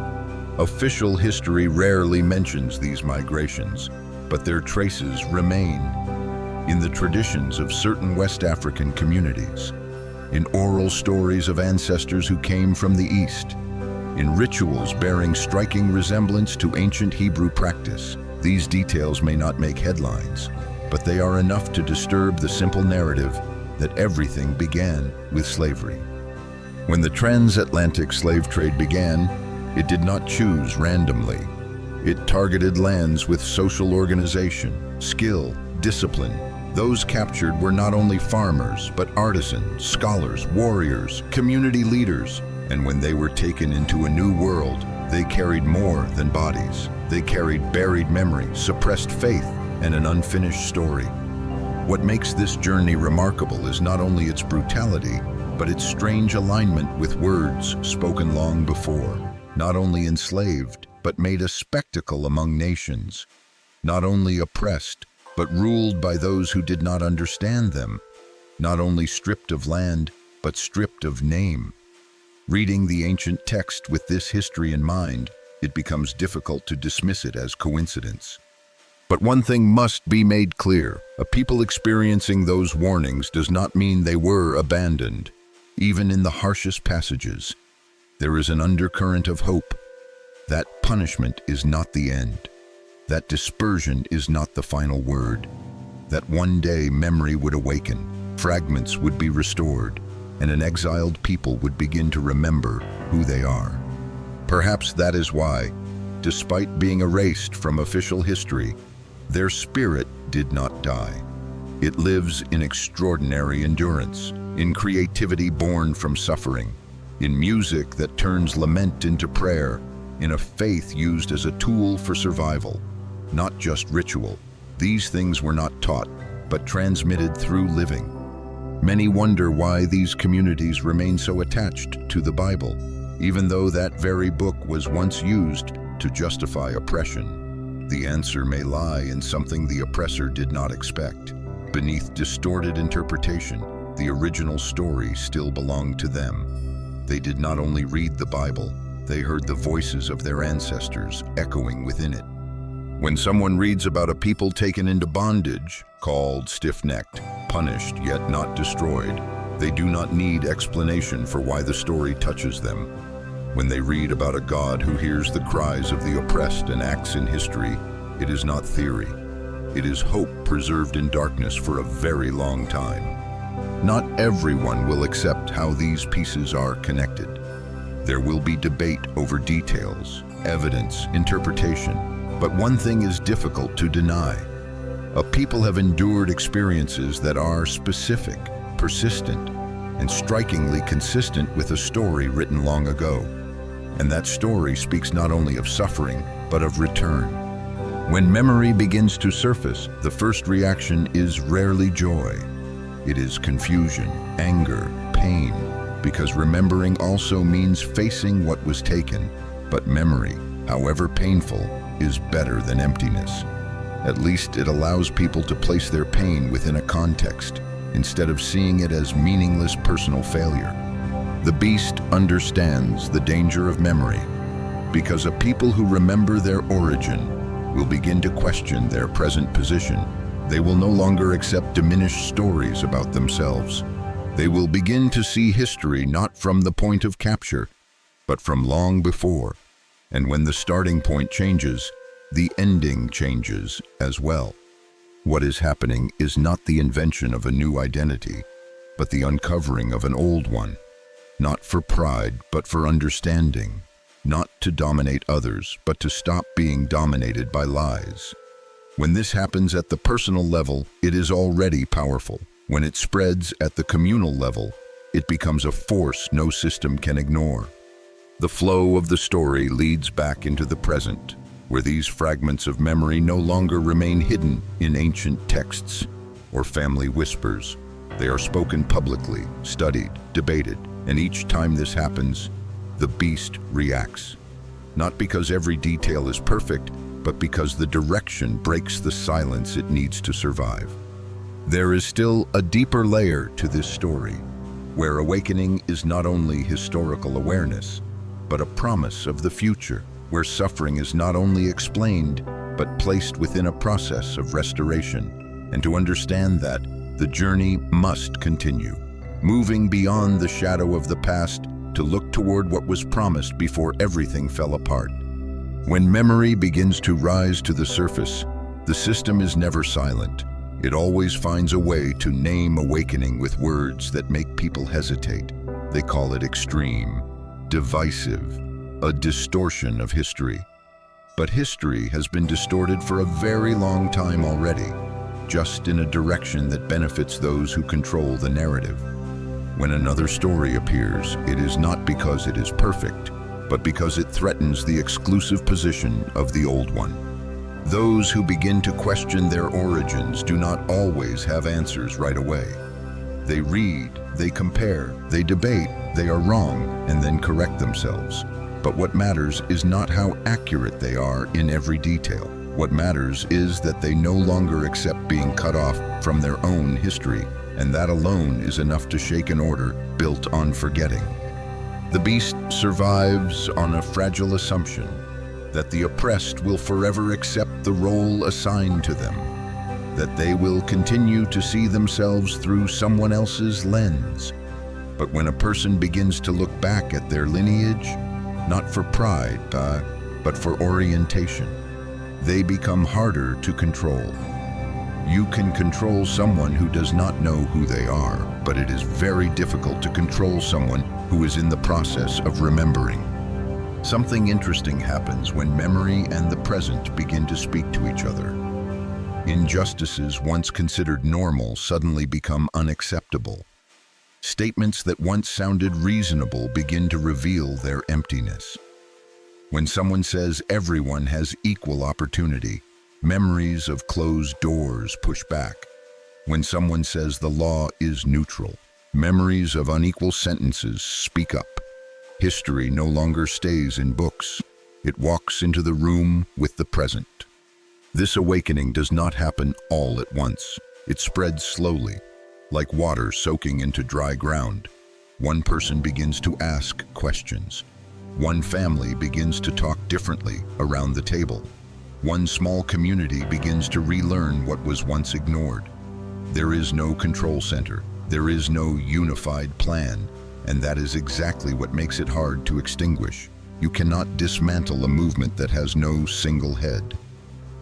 Official history rarely mentions these migrations, but their traces remain in the traditions of certain West African communities, in oral stories of ancestors who came from the East, in rituals bearing striking resemblance to ancient Hebrew practice. These details may not make headlines, but they are enough to disturb the simple narrative that everything began with slavery. When the transatlantic slave trade began, it did not choose randomly. It targeted lands with social organization, skill, discipline. Those captured were not only farmers, but artisans, scholars, warriors, community leaders. And when they were taken into a new world, they carried more than bodies. They carried buried memory, suppressed faith, and an unfinished story. What makes this journey remarkable is not only its brutality, but its strange alignment with words spoken long before. Not only enslaved, but made a spectacle among nations. Not only oppressed, but ruled by those who did not understand them. Not only stripped of land, but stripped of name. Reading the ancient text with this history in mind, it becomes difficult to dismiss it as coincidence. But one thing must be made clear: a people experiencing those warnings does not mean they were abandoned. Even in the harshest passages, there is an undercurrent of hope. That punishment is not the end. That dispersion is not the final word. That one day memory would awaken, fragments would be restored, and an exiled people would begin to remember who they are. Perhaps that is why, despite being erased from official history, their spirit did not die. It lives in extraordinary endurance, in creativity born from suffering, in music that turns lament into prayer, in a faith used as a tool for survival, not just ritual. These things were not taught, but transmitted through living. Many wonder why these communities remain so attached to the Bible, even though that very book was once used to justify oppression. The answer may lie in something the oppressor did not expect. Beneath distorted interpretation, the original story still belonged to them. They did not only read the Bible, they heard the voices of their ancestors echoing within it. When someone reads about a people taken into bondage, called stiff-necked, punished yet not destroyed, they do not need explanation for why the story touches them. When they read about a God who hears the cries of the oppressed and acts in history, it is not theory. It is hope preserved in darkness for a very long time. Not everyone will accept how these pieces are connected. There will be debate over details, evidence, interpretation. But one thing is difficult to deny. A people have endured experiences that are specific, persistent, and strikingly consistent with a story written long ago. And that story speaks not only of suffering, but of return. When memory begins to surface, the first reaction is rarely joy. It is confusion, anger, pain, because remembering also means facing what was taken. But memory, however painful, is better than emptiness. At least it allows people to place their pain within a context, instead of seeing it as meaningless personal failure. The beast understands the danger of memory, because a people who remember their origin will begin to question their present position. They will no longer accept diminished stories about themselves. They will begin to see history not from the point of capture, but from long before. And when the starting point changes, the ending changes as well. What is happening is not the invention of a new identity. but the uncovering of an old one, not for pride, but for understanding, not to dominate others, but to stop being dominated by lies. When this happens at the personal level, it is already powerful. When it spreads at the communal level, it becomes a force no system can ignore. The flow of the story leads back into the present, where these fragments of memory no longer remain hidden in ancient texts or family whispers. They are spoken publicly, studied, debated, and each time this happens, the beast reacts. Not because every detail is perfect, but because the direction breaks the silence it needs to survive. There is still a deeper layer to this story, where awakening is not only historical awareness, but a promise of the future, where suffering is not only explained, but placed within a process of restoration. And to understand that, the journey must continue, moving beyond the shadow of the past to look toward what was promised before everything fell apart. When memory begins to rise to the surface, the system is never silent. It always finds a way to name awakening with words that make people hesitate. They call it extreme, divisive, a distortion of history. But history has been distorted for a very long time already, just in a direction that benefits those who control the narrative. When another story appears, it is not because it is perfect, but because it threatens the exclusive position of the old one. Those who begin to question their origins do not always have answers right away. They read, they compare, they debate, they are wrong, and then correct themselves. But what matters is not how accurate they are in every detail. What matters is that they no longer accept being cut off from their own history, and that alone is enough to shake an order built on forgetting. The beast survives on a fragile assumption that the oppressed will forever accept the role assigned to them, that they will continue to see themselves through someone else's lens. But when a person begins to look back at their lineage, not for pride, but for orientation, they become harder to control. You can control someone who does not know who they are, but it is very difficult to control someone who is in the process of remembering. Something interesting happens when memory and the present begin to speak to each other. Injustices once considered normal suddenly become unacceptable. Statements that once sounded reasonable begin to reveal their emptiness. When someone says everyone has equal opportunity, memories of closed doors push back. When someone says the law is neutral, memories of unequal sentences speak up. History no longer stays in books. It walks into the room with the present. This awakening does not happen all at once. It spreads slowly, like water soaking into dry ground. One person begins to ask questions. One family begins to talk differently around the table. One small community begins to relearn what was once ignored. There is no control center. There is no unified plan. And that is exactly what makes it hard to extinguish. You cannot dismantle a movement that has no single head.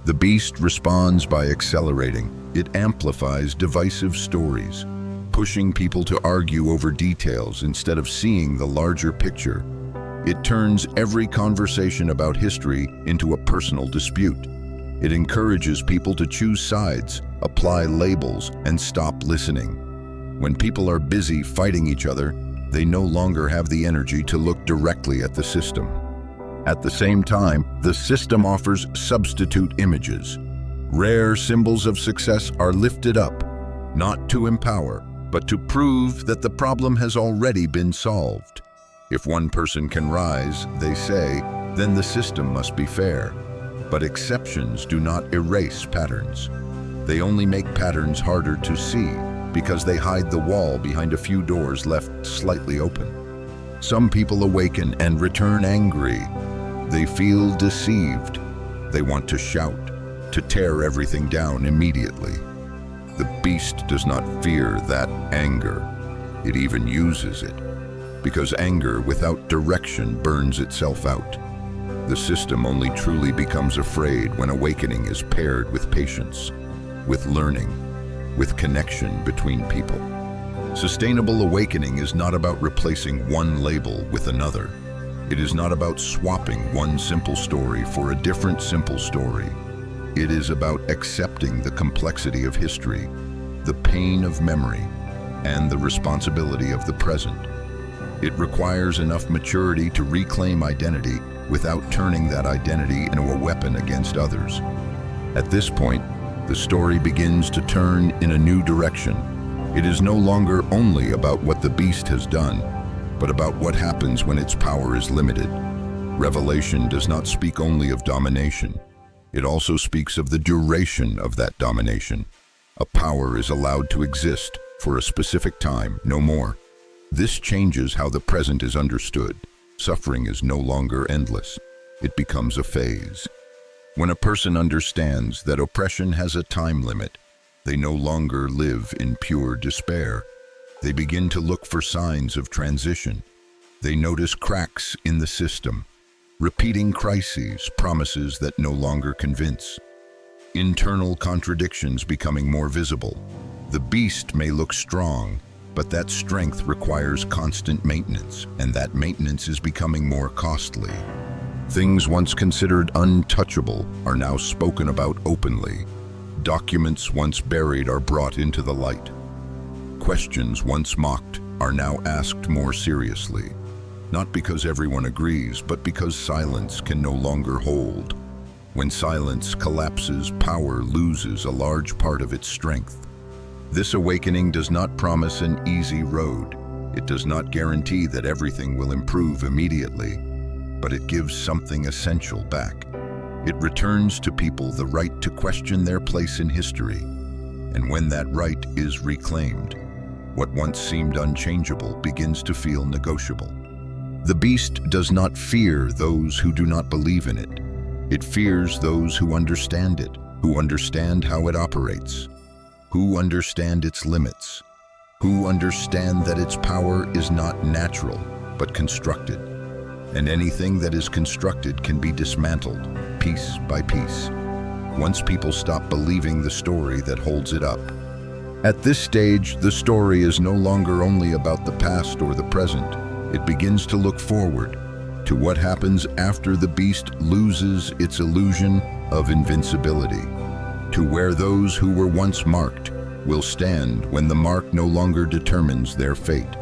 The beast responds by accelerating. It amplifies divisive stories, pushing people to argue over details instead of seeing the larger picture. It turns every conversation about history into a personal dispute. It encourages people to choose sides, apply labels, and stop listening. When people are busy fighting each other, they no longer have the energy to look directly at the system. At the same time, the system offers substitute images. Rare symbols of success are lifted up, not to empower, but to prove that the problem has already been solved. If one person can rise, they say, then the system must be fair. But exceptions do not erase patterns. They only make patterns harder to see, because they hide the wall behind a few doors left slightly open. Some people awaken and return angry. They feel deceived. They want to shout, to tear everything down immediately. The beast does not fear that anger. It even uses it, because anger without direction burns itself out. The system only truly becomes afraid when awakening is paired with patience, with learning, with connection between people. Sustainable awakening is not about replacing one label with another. It is not about swapping one simple story for a different simple story. It is about accepting the complexity of history, the pain of memory, and the responsibility of the present. It requires enough maturity to reclaim identity without turning that identity into a weapon against others. At this point, the story begins to turn in a new direction. It is no longer only about what the beast has done, but about what happens when its power is limited. Revelation does not speak only of domination. It also speaks of the duration of that domination. A power is allowed to exist for a specific time, no more. This changes how the present is understood. Suffering is no longer endless. It becomes a phase. When a person understands that oppression has a time limit, they no longer live in pure despair. They begin to look for signs of transition. They notice cracks in the system, repeating crises, promises that no longer convince. Internal contradictions becoming more visible. The beast may look strong, but that strength requires constant maintenance, and that maintenance is becoming more costly. Things once considered untouchable are now spoken about openly. Documents once buried are brought into the light. Questions once mocked are now asked more seriously, not because everyone agrees, but because silence can no longer hold. When silence collapses, power loses a large part of its strength. This awakening does not promise an easy road. It does not guarantee that everything will improve immediately, but it gives something essential back. It returns to people the right to question their place in history. And when that right is reclaimed, what once seemed unchangeable begins to feel negotiable. The beast does not fear those who do not believe in it. It fears those who understand it, who understand how it operates, who understand its limits, who understand that its power is not natural, but constructed. And anything that is constructed can be dismantled, piece by piece, once people stop believing the story that holds it up. At this stage, the story is no longer only about the past or the present. It begins to look forward to what happens after the beast loses its illusion of invincibility, to where those who were once marked will stand when the mark no longer determines their fate.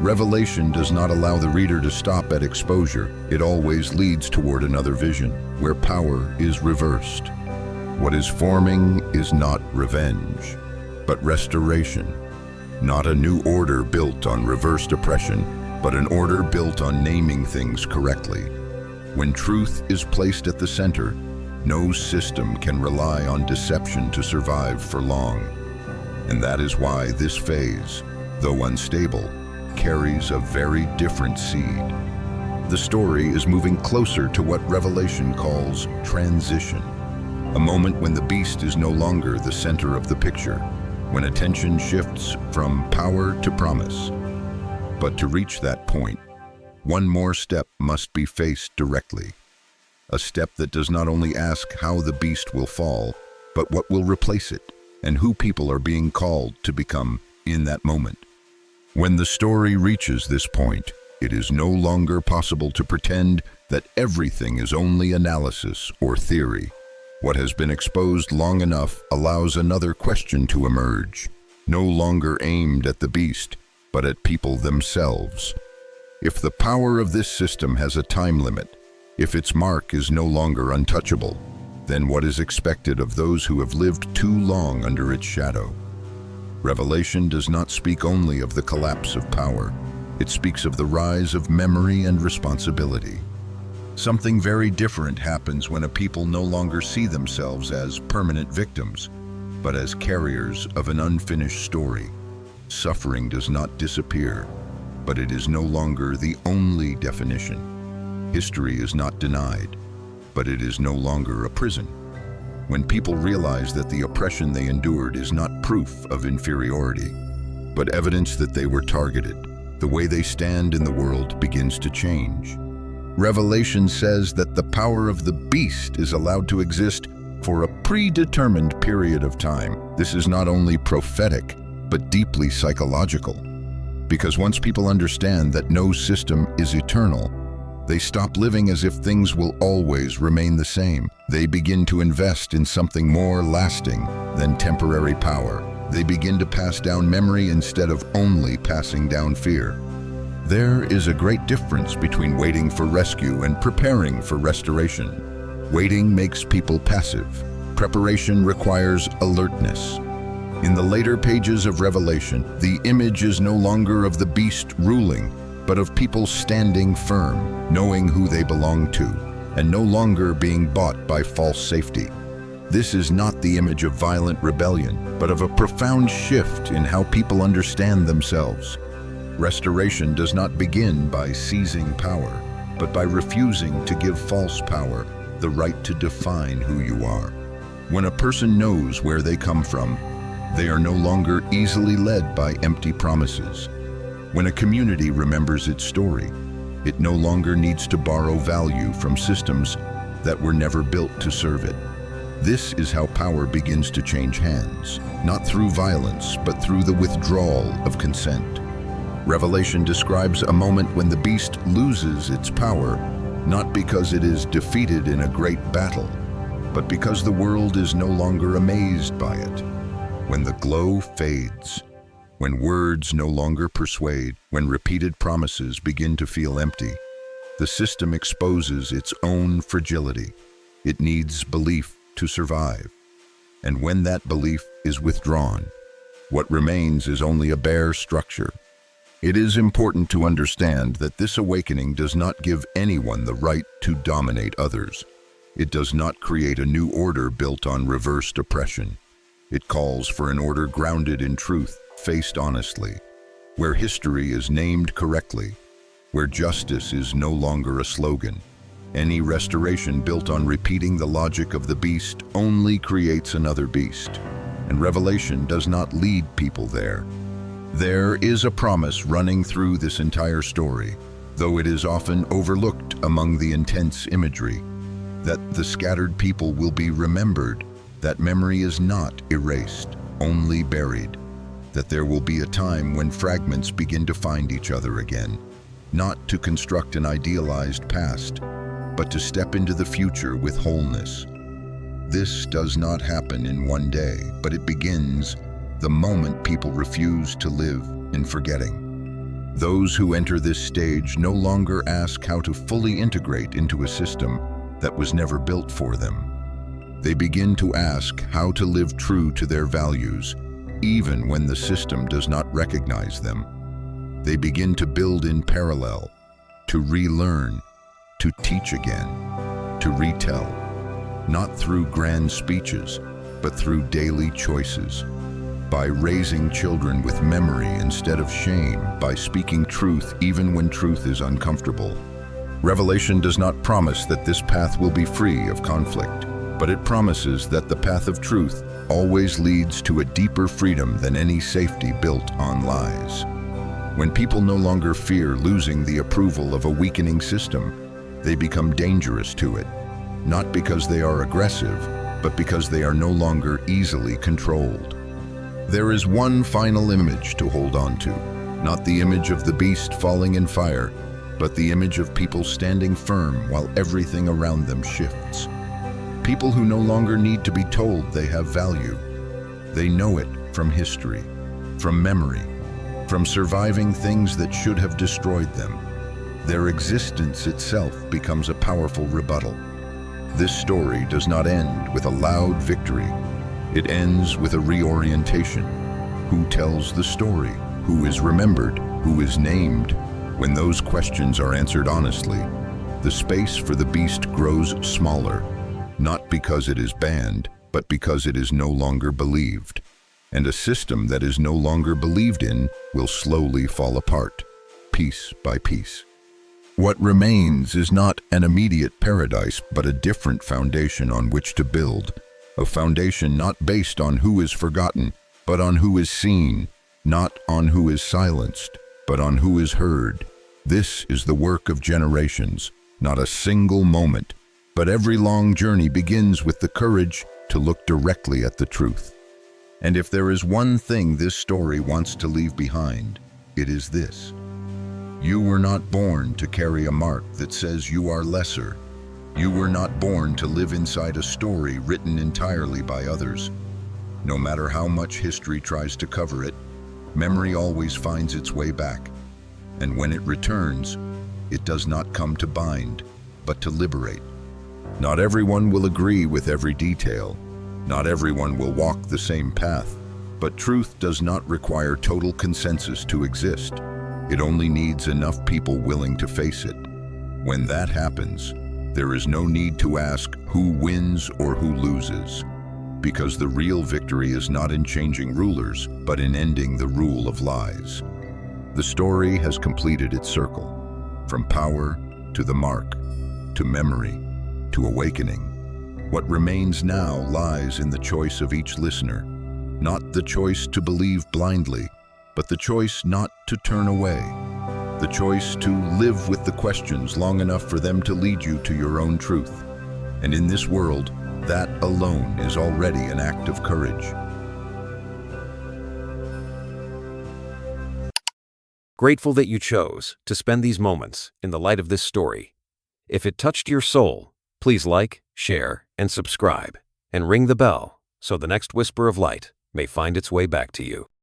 Revelation does not allow the reader to stop at exposure. It always leads toward another vision, where power is reversed. What is forming is not revenge, but restoration. Not a new order built on reversed oppression, but an order built on naming things correctly. When truth is placed at the center, no system can rely on deception to survive for long. And that is why this phase, though unstable, carries a very different seed. The story is moving closer to what Revelation calls transition, a moment when the beast is no longer the center of the picture, when attention shifts from power to promise. But to reach that point, one more step must be faced directly. A step that does not only ask how the beast will fall, but what will replace it, and who people are being called to become in that moment. When the story reaches this point, it is no longer possible to pretend that everything is only analysis or theory. What has been exposed long enough allows another question to emerge, no longer aimed at the beast, but at people themselves. If the power of this system has a time limit, if its mark is no longer untouchable, then what is expected of those who have lived too long under its shadow? Revelation does not speak only of the collapse of power. It speaks of the rise of memory and responsibility. Something very different happens when a people no longer see themselves as permanent victims, but as carriers of an unfinished story. Suffering does not disappear, but it is no longer the only definition. History is not denied, but it is no longer a prison. When people realize that the oppression they endured is not proof of inferiority, but evidence that they were targeted, the way they stand in the world begins to change. Revelation says that the power of the beast is allowed to exist for a predetermined period of time. This is not only prophetic, but deeply psychological. Because once people understand that no system is eternal, they stop living as if things will always remain the same. They begin to invest in something more lasting than temporary power. They begin to pass down memory instead of only passing down fear. There is a great difference between waiting for rescue and preparing for restoration. Waiting makes people passive. Preparation requires alertness. In the later pages of Revelation, the image is no longer of the beast ruling, but of people standing firm, knowing who they belong to, and no longer being bought by false safety. This is not the image of violent rebellion, but of a profound shift in how people understand themselves. Restoration does not begin by seizing power, but by refusing to give false power the right to define who you are. When a person knows where they come from, they are no longer easily led by empty promises. When a community remembers its story, it no longer needs to borrow value from systems that were never built to serve it. This is how power begins to change hands, not through violence, but through the withdrawal of consent. Revelation describes a moment when the beast loses its power, not because it is defeated in a great battle, but because the world is no longer amazed by it. When the glow fades, when words no longer persuade, when repeated promises begin to feel empty, the system exposes its own fragility. It needs belief to survive. And when that belief is withdrawn, what remains is only a bare structure. It is important to understand that this awakening does not give anyone the right to dominate others. It does not create a new order built on reversed oppression. It calls for an order grounded in truth, faced honestly, where history is named correctly, where justice is no longer a slogan. Any restoration built on repeating the logic of the beast only creates another beast, and Revelation does not lead people there. There is a promise running through this entire story, though it is often overlooked among the intense imagery, that the scattered people will be remembered, that memory is not erased, only buried, that there will be a time when fragments begin to find each other again, not to construct an idealized past, but to step into the future with wholeness. This does not happen in one day, but it begins the moment people refuse to live in forgetting. Those who enter this stage no longer ask how to fully integrate into a system that was never built for them. They begin to ask how to live true to their values, even when the system does not recognize them. They begin to build in parallel, to relearn, to teach again, to retell, not through grand speeches, but through daily choices. By raising children with memory instead of shame, by speaking truth even when truth is uncomfortable. Revelation does not promise that this path will be free of conflict, but it promises that the path of truth always leads to a deeper freedom than any safety built on lies. When people no longer fear losing the approval of a weakening system, they become dangerous to it, not because they are aggressive, but because they are no longer easily controlled. There is one final image to hold on to, not the image of the beast falling in fire, but the image of people standing firm while everything around them shifts. People who no longer need to be told they have value. They know it from history, from memory, from surviving things that should have destroyed them. Their existence itself becomes a powerful rebuttal. This story does not end with a loud victory. It ends with a reorientation. Who tells the story? Who is remembered? Who is named? When those questions are answered honestly, the space for the beast grows smaller, not because it is banned, but because it is no longer believed. And a system that is no longer believed in will slowly fall apart, piece by piece. What remains is not an immediate paradise, but a different foundation on which to build. A foundation not based on who is forgotten, but on who is seen, not on who is silenced, but on who is heard. This is the work of generations, not a single moment, but every long journey begins with the courage to look directly at the truth. And if there is one thing this story wants to leave behind, it is this. You were not born to carry a mark that says you are lesser. You were not born to live inside a story written entirely by others. No matter how much history tries to cover it, memory always finds its way back. And when it returns, it does not come to bind, but to liberate. Not everyone will agree with every detail. Not everyone will walk the same path. But truth does not require total consensus to exist. It only needs enough people willing to face it. When that happens, there is no need to ask who wins or who loses, because the real victory is not in changing rulers, but in ending the rule of lies. The story has completed its circle, from power to the mark, to memory, to awakening. What remains now lies in the choice of each listener, not the choice to believe blindly, but the choice not to turn away, the choice to live with the questions long enough for them to lead you to your own truth. And in this world, that alone is already an act of courage. Grateful that you chose to spend these moments in the light of this story. If it touched your soul, please like, share, and subscribe, and ring the bell so the next whisper of light may find its way back to you.